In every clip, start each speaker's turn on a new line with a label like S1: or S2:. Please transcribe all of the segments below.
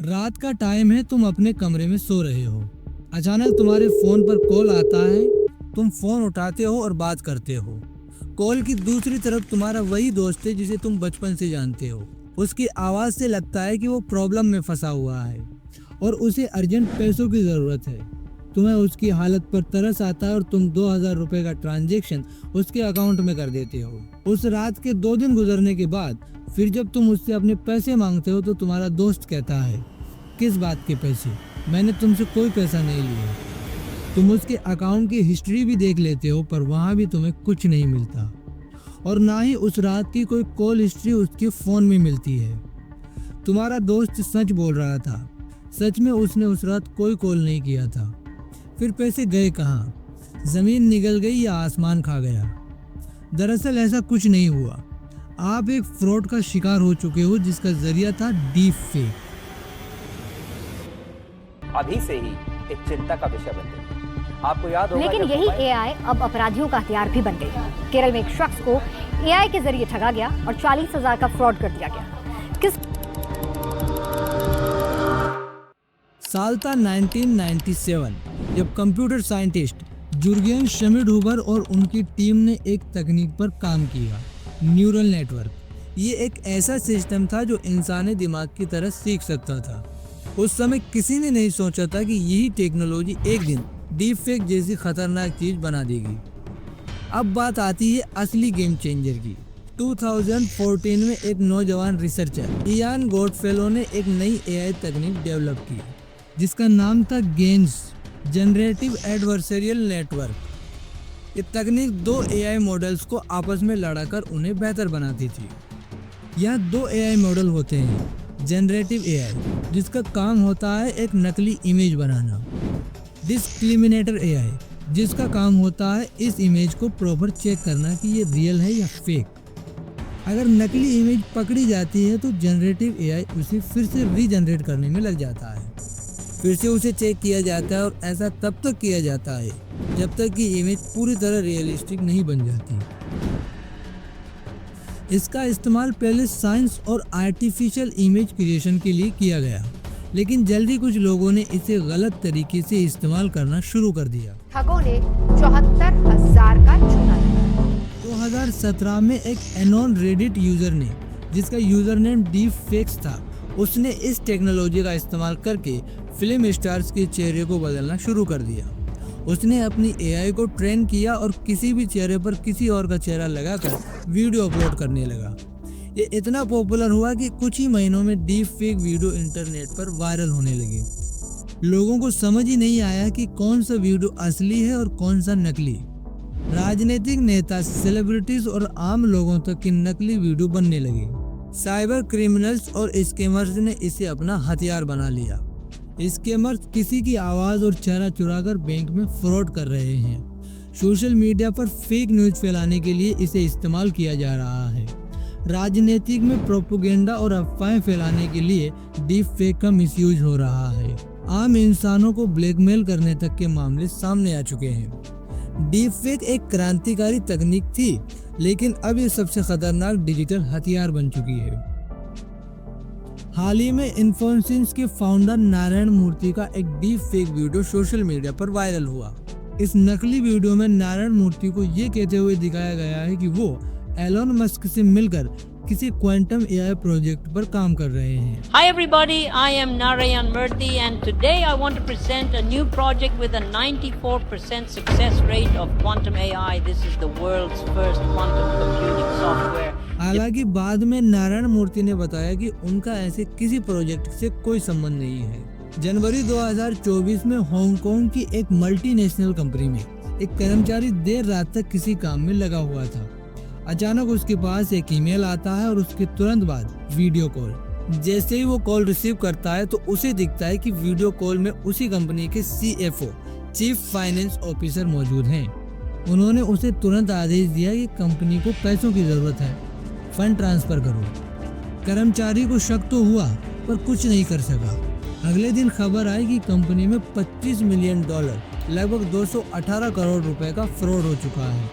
S1: रात का टाइम है, तुम अपने कमरे में सो रहे हो। अचानक तुम्हारे फोन पर कॉल आता है। तुम फोन उठाते हो और बात करते हो। कॉल की दूसरी तरफ तुम्हारा वही दोस्त है जिसे तुम बचपन से जानते हो। उसकी आवाज से लगता है कि वो प्रॉब्लम में फंसा हुआ है और उसे अर्जेंट पैसों की जरूरत है। तुम्हें उसकी हालत पर तरस आता है और तुम 2000 रुपए का ट्रांजैक्शन उसके अकाउंट में कर देते हो। उस रात के 2 दिन गुजरने के बाद फिर जब तुम उससे अपने पैसे मांगते हो तो तुम्हारा दोस्त कहता है, किस बात के पैसे? मैंने तुमसे कोई पैसा नहीं लिया। तुम उसके अकाउंट की हिस्ट्री भी देख लेते हो पर वहाँ भी तुम्हें कुछ नहीं मिलता और ना ही उस रात की कोई कॉल हिस्ट्री उसके फ़ोन में मिलती है। तुम्हारा दोस्त सच बोल रहा था। सच में उसने उस रात कोई कॉल नहीं किया था। फिर पैसे गए कहाँ? ज़मीन निगल गई या आसमान खा गया? दरअसल ऐसा कुछ नहीं हुआ। आप एक फ्रॉड का शिकार हो चुके हो जिसका जरिया था डीप फेक।
S2: अभी से ही एक चिंता का विषय बन गई। आपको याद होगा,
S3: लेकिन यही एआई अब अपराधियों का हथियार भी बन गई। केरल में एक शख्स को एआई के जरिए ठगा गया और 40,000 का फ्रॉड कर दिया गया। किस
S1: साल था 1997 जब कंप्यूटर साइंटिस्ट जुर्गेन श्मिडहुबर और उनकी टीम ने एक तकनीक पर काम किया, न्यूरल नेटवर्क। ये एक ऐसा सिस्टम था जो इंसानी दिमाग की तरह सीख सकता था। उस समय किसी ने नहीं सोचा था कि यही टेक्नोलॉजी एक दिन डीप फेक जैसी खतरनाक चीज बना देगी। अब बात आती है असली गेम चेंजर की। 2014 में एक नौजवान रिसर्चर इयान गॉडफेलो ने एक नई एआई तकनीक डेवलप की जिसका नाम था गेन्स, जनरेटिव एडवर्सरियल नेटवर्क। ये तकनीक 2 एआई मॉडल्स को आपस में लड़ाकर उन्हें बेहतर बनाती थी। यहाँ 2 एआई मॉडल होते हैं। जनरेटिव एआई जिसका काम होता है एक नकली इमेज बनाना, डिस्क्रिमिनेटर एआई जिसका काम होता है इस इमेज को प्रॉपर चेक करना कि ये रियल है या फेक। अगर नकली इमेज पकड़ी जाती है तो जनरेटिव एआई उसे फिर से रीजनरेट करने में लग जाता है। फिर से उसे चेक किया जाता है और ऐसा तब तक किया जाता है जब तक कि इमेज पूरी तरह रियलिस्टिक नहीं बन जाती। इसका इस्तेमाल पहले साइंस और आर्टिफिशियल इमेज क्रिएशन के लिए किया गया, लेकिन जल्दी कुछ लोगों ने इसे गलत तरीके से इस्तेमाल करना शुरू कर दिया।
S3: ठगों ने 74,000 का चूना लगाया।
S1: 2017 में एक एनोन रेडिट यूजर ने, जिसका यूजर नेम डीप फेक्स था, उसने इस टेक्नोलॉजी का इस्तेमाल करके फिल्म स्टार्स के चेहरे को बदलना शुरू कर दिया। उसने अपनी एआई को ट्रेन किया और किसी भी चेहरे पर किसी और का चेहरा लगाकर वीडियो अपलोड करने लगा। ये इतना पॉपुलर हुआ कि कुछ ही महीनों में डीप फेक वीडियो इंटरनेट पर वायरल होने लगे। लोगों को समझ ही नहीं आया कि कौन सा वीडियो असली है और कौन सा नकली। राजनीतिक नेता, सेलिब्रिटीज और आम लोगों तक की नकली वीडियो बनने लगी। साइबर क्रिमिनल्स और स्कैमर्स ने इसे अपना हथियार बना लिया। स्कैमर्स किसी की आवाज और चेहरा चुराकर बैंक में फ्रॉड कर रहे हैं। सोशल मीडिया पर फेक न्यूज फैलाने के लिए इसे इस्तेमाल किया जा रहा है। राजनीतिक में प्रोपेगेंडा और अफवाहें फैलाने के लिए डीप फेक का मिसयूज हो रहा है। आम इंसानों को ब्लैकमेल करने तक के मामले सामने आ चुके हैं। डीप फेक एक क्रांतिकारी तकनीक थी, लेकिन अब ये सबसे खतरनाक डिजिटल हथियार बन चुकी है। हाल ही में इन्फोसिस के फाउंडर नारायण मूर्ति का एक deep fake video social media पर वायरल हुआ। इस नकली वीडियो में नारायण मूर्ति को ये कहते हुए दिखाया गया है कि वो एलोन मस्क से मिलकर किसी क्वांटम एआई प्रोजेक्ट पर काम कर रहे हैं।
S4: Hi everybody, I am Narayan Murthy and today I want to present a new project with a 94% success rate of quantum AI. This is the world's first quantum computing software.
S1: हालांकि बाद में नारायण मूर्ति ने बताया कि उनका ऐसे किसी प्रोजेक्ट से कोई संबंध नहीं है। जनवरी 2024 में हांगकांग की एक मल्टीनेशनल कंपनी में एक कर्मचारी देर रात तक किसी काम में लगा हुआ था। अचानक उसके पास एक ईमेल आता है और उसके तुरंत बाद वीडियो कॉल। जैसे ही वो कॉल रिसीव करता है तो उसे दिखता है कि वीडियो कॉल में उसी कंपनी के CFO, चीफ फाइनेंस ऑफिसर मौजूद हैं। उन्होंने उसे तुरंत आदेश दिया कि कंपनी को पैसों की जरूरत है, फंड ट्रांसफर करो। कर्मचारी को शक तो हुआ पर कुछ नहीं कर सका। अगले दिन खबर आई कि कंपनी में $25 मिलियन, लगभग 218 करोड़ रुपए का फ्रॉड हो चुका है।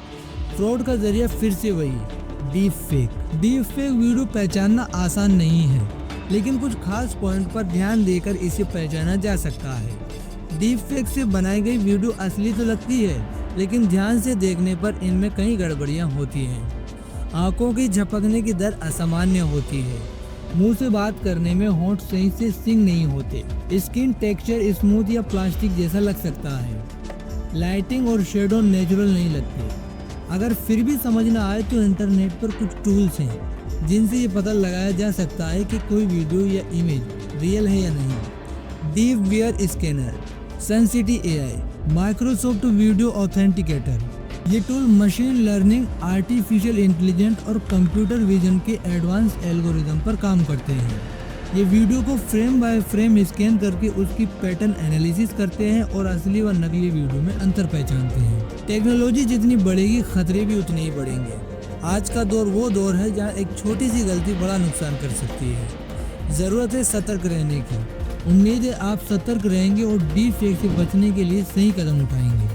S1: फ्रॉड का जरिया फिर से वही deep fake. Deep fake video पहचानना आसान नहीं है। लेकिन कुछ खास पॉइंट पर ध्यान देकर इसे पहचाना जा सकता है। डीप फेक से बनाई गई वीडियो असली तो लगती है, लेकिन ध्यान से देखने पर इनमें कई गड़बड़ियां होती हैं। आंखों की झपकने की दर असामान्य होती है, मुंह से बात करने में होंठ सही से सिंक नहीं होते, स्किन टेक्सचर स्मूथ या प्लास्टिक जैसा लग सकता है, लाइटिंग और शेडो नेचुरल नहीं लगते। अगर फिर भी समझ न आए तो इंटरनेट पर कुछ टूल्स हैं जिनसे ये पता लगाया जा सकता है कि कोई वीडियो या इमेज रियल है या नहीं। Deepware scanner, Sensity AI, Microsoft video authenticator. ये tool machine learning, artificial intelligence और कंप्यूटर विजन के एडवांस एल्गोरिदम पर काम करते हैं। ये वीडियो को फ्रेम बाय फ्रेम स्कैन करके उसकी पैटर्न एनालिसिस करते हैं और असली व नकली वीडियो में अंतर पहचानते हैं। टेक्नोलॉजी जितनी बढ़ेगी खतरे भी उतने ही बढ़ेंगे। आज का दौर वो दौर है जहाँ एक छोटी सी गलती बड़ा नुकसान कर सकती है। ज़रूरत है सतर्क रहने की। उम्मीद है आप सतर्क रहेंगे और डीप फेक से बचने के लिए सही कदम उठाएंगे।